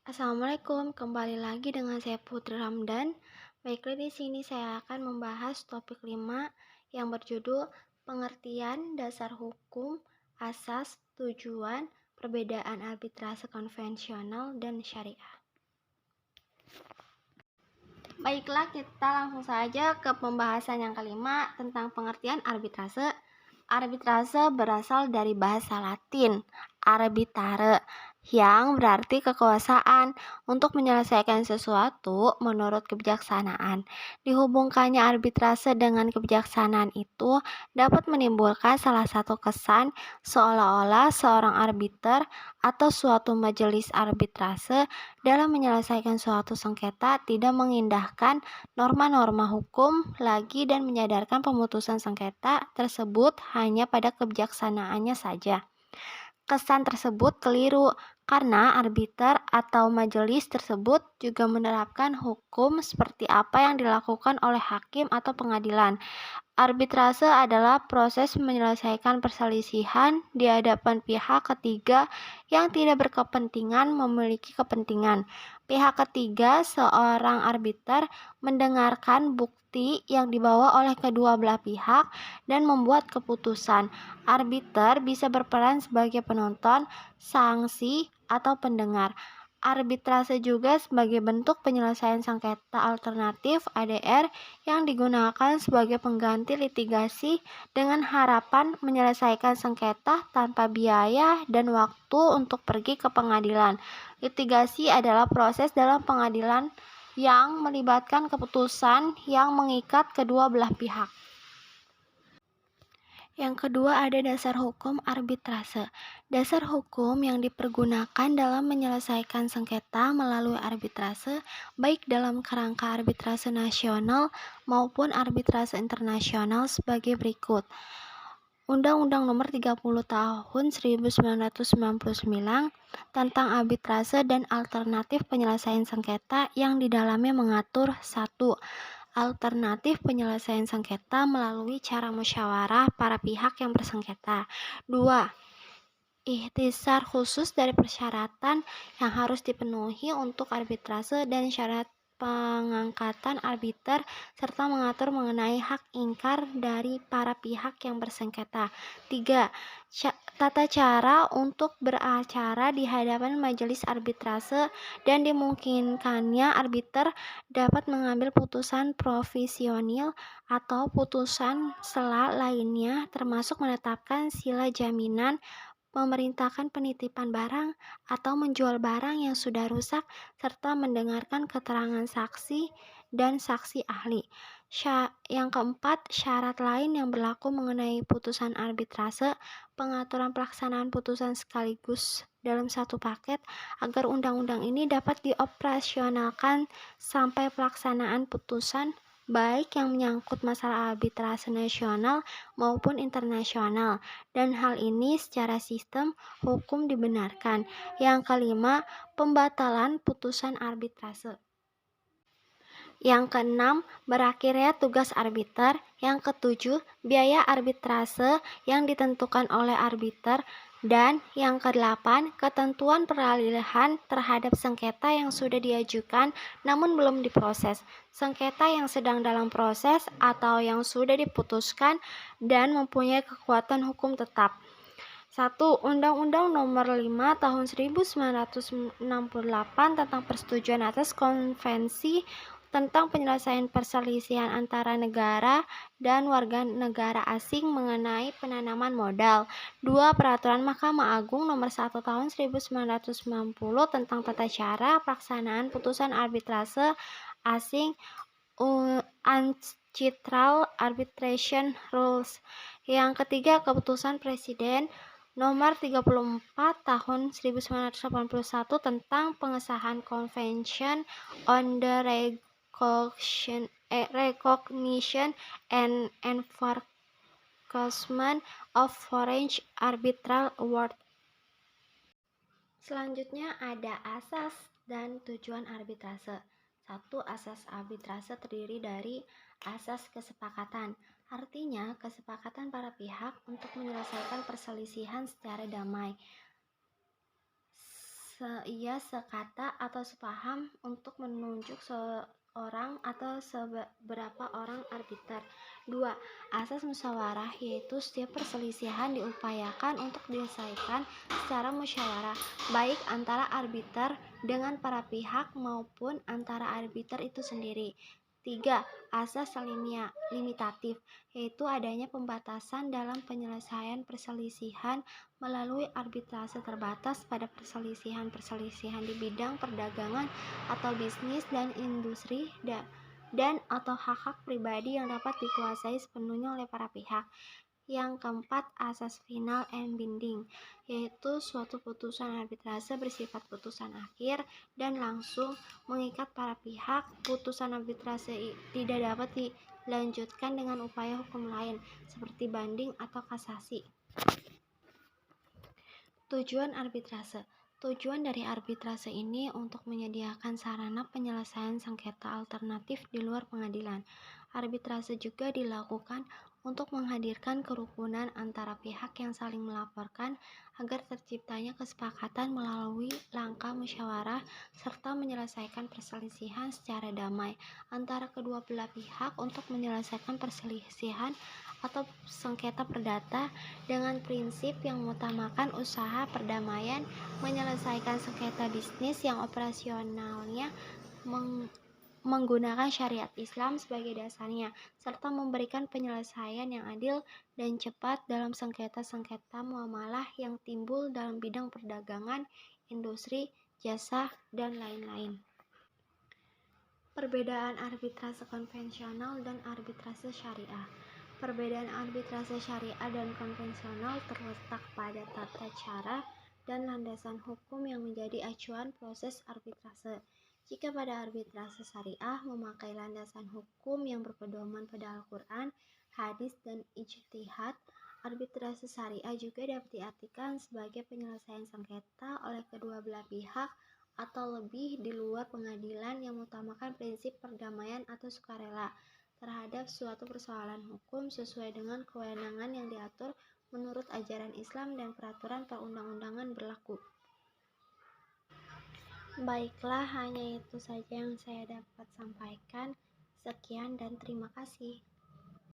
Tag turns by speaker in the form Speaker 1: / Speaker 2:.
Speaker 1: Assalamualaikum, kembali lagi dengan saya Putri Ramdan. Baiklah, di sini saya akan membahas topik 5 yang berjudul pengertian dasar hukum, asas, tujuan, perbedaan arbitrase konvensional dan syariah. Baiklah, kita langsung saja ke pembahasan yang kelima tentang pengertian arbitrase. Arbitrase berasal dari bahasa Latin arbitare yang berarti kekuasaan untuk menyelesaikan sesuatu menurut kebijaksanaan. Dihubungkannya arbitrase dengan kebijaksanaan itu dapat menimbulkan salah satu kesan seolah-olah seorang arbiter atau suatu majelis arbitrase dalam menyelesaikan suatu sengketa tidak mengindahkan norma-norma hukum lagi dan menyadarkan pemutusan sengketa tersebut hanya pada kebijaksanaannya saja. Kesan tersebut keliru karena arbiter atau majelis tersebut juga menerapkan hukum seperti apa yang dilakukan oleh hakim atau pengadilan. Arbitrase adalah proses menyelesaikan perselisihan di hadapan pihak ketiga yang tidak berkepentingan memiliki kepentingan. Pihak ketiga, seorang arbiter, mendengarkan bukti yang dibawa oleh kedua belah pihak dan membuat keputusan. Arbiter bisa berperan sebagai penonton, sanksi, atau pendengar. Arbitrase juga sebagai bentuk penyelesaian sengketa alternatif ADR yang digunakan sebagai pengganti litigasi dengan harapan menyelesaikan sengketa tanpa biaya dan waktu untuk pergi ke pengadilan. Litigasi adalah proses dalam pengadilan yang melibatkan keputusan yang mengikat kedua belah pihak. Yang kedua ada dasar hukum arbitrase. Dasar hukum yang dipergunakan dalam menyelesaikan sengketa melalui arbitrase baik dalam kerangka arbitrase nasional maupun arbitrase internasional sebagai berikut. Undang-Undang Nomor 30 Tahun 1999 tentang arbitrase dan alternatif penyelesaian sengketa yang di dalamnya mengatur 1. Alternatif penyelesaian sengketa melalui cara musyawarah para pihak yang bersengketa. 2. Ikhtisar khusus dari persyaratan yang harus dipenuhi untuk arbitrase dan syarat pengangkatan arbiter serta mengatur mengenai hak ingkar dari para pihak yang bersengketa. 3. Tata cara untuk beracara di hadapan majelis arbitrase dan dimungkinkannya arbiter dapat mengambil putusan provisional atau putusan sela lainnya termasuk menetapkan sila jaminan, memerintahkan penitipan barang atau menjual barang yang sudah rusak, serta mendengarkan keterangan saksi dan saksi ahli. Yang keempat, syarat lain yang berlaku mengenai putusan arbitrase, pengaturan pelaksanaan putusan sekaligus dalam satu paket agar undang-undang ini dapat dioperasionalkan sampai pelaksanaan putusan baik yang menyangkut masalah arbitrase nasional maupun internasional, dan hal ini secara sistem hukum dibenarkan. Yang kelima, pembatalan putusan arbitrase. Yang keenam, berakhirnya tugas arbiter. Yang ketujuh, biaya arbitrase yang ditentukan oleh arbiter. Dan yang kedelapan, ketentuan peralihan terhadap sengketa yang sudah diajukan namun belum diproses, sengketa yang sedang dalam proses atau yang sudah diputuskan dan mempunyai kekuatan hukum tetap. 1. Undang-Undang Nomor 5 Tahun 1968 tentang persetujuan atas konvensi tentang penyelesaian perselisihan antara negara dan warga negara asing mengenai penanaman modal. 2. Peraturan Mahkamah Agung Nomor 1 Tahun 1990 tentang tata cara pelaksanaan putusan arbitrase asing Uncitral Arbitration Rules. Yang ketiga, keputusan Presiden Nomor 34 Tahun 1981 tentang pengesahan Convention on the Recognition and Enforcement of Foreign Arbitral Award. Selanjutnya ada asas dan tujuan arbitrase. 1. Asas arbitrase terdiri dari asas kesepakatan. Artinya, kesepakatan para pihak untuk menyelesaikan perselisihan secara damai. ia sekata atau sepaham untuk menunjuk seorang atau beberapa orang arbiter. 2. Asas musyawarah, yaitu setiap perselisihan diupayakan untuk diselesaikan secara musyawarah, baik antara arbiter dengan para pihak maupun antara arbiter itu sendiri. 3. Asas limitatif, yaitu adanya pembatasan dalam penyelesaian perselisihan melalui arbitrase terbatas pada perselisihan-perselisihan di bidang perdagangan atau bisnis dan industri dan atau hak-hak pribadi yang dapat dikuasai sepenuhnya oleh para pihak. Yang keempat, asas final and binding, yaitu suatu putusan arbitrase bersifat putusan akhir dan langsung mengikat para pihak. Putusan arbitrase tidak dapat dilanjutkan dengan upaya hukum lain seperti banding atau kasasi. Tujuan arbitrase. Tujuan dari arbitrase ini untuk menyediakan sarana penyelesaian sengketa alternatif di luar pengadilan. Arbitrase juga dilakukan untuk menghadirkan kerukunan antara pihak yang saling melaporkan agar terciptanya kesepakatan melalui langkah musyawarah serta menyelesaikan perselisihan secara damai antara kedua belah pihak untuk menyelesaikan perselisihan atau sengketa perdata dengan prinsip yang mengutamakan usaha perdamaian, menyelesaikan sengketa bisnis yang operasionalnya menggunakan syariat Islam sebagai dasarnya, serta memberikan penyelesaian yang adil dan cepat dalam sengketa-sengketa muamalah yang timbul dalam bidang perdagangan, industri, jasa, dan lain-lain. Perbedaan arbitrase konvensional dan arbitrase syariah. Perbedaan arbitrase syariah dan konvensional terletak pada tata cara dan landasan hukum yang menjadi acuan proses arbitrase. Jika pada arbitrase syariah memakai landasan hukum yang berpedoman pada Al-Quran, hadis, dan ijtihad, arbitrase syariah juga dapat diartikan sebagai penyelesaian sengketa oleh kedua belah pihak atau lebih di luar pengadilan yang mengutamakan prinsip perdamaian atau sukarela terhadap suatu persoalan hukum sesuai dengan kewenangan yang diatur menurut ajaran Islam dan peraturan perundang-undangan berlaku. Baiklah, hanya itu saja yang saya dapat sampaikan. Sekian dan terima kasih.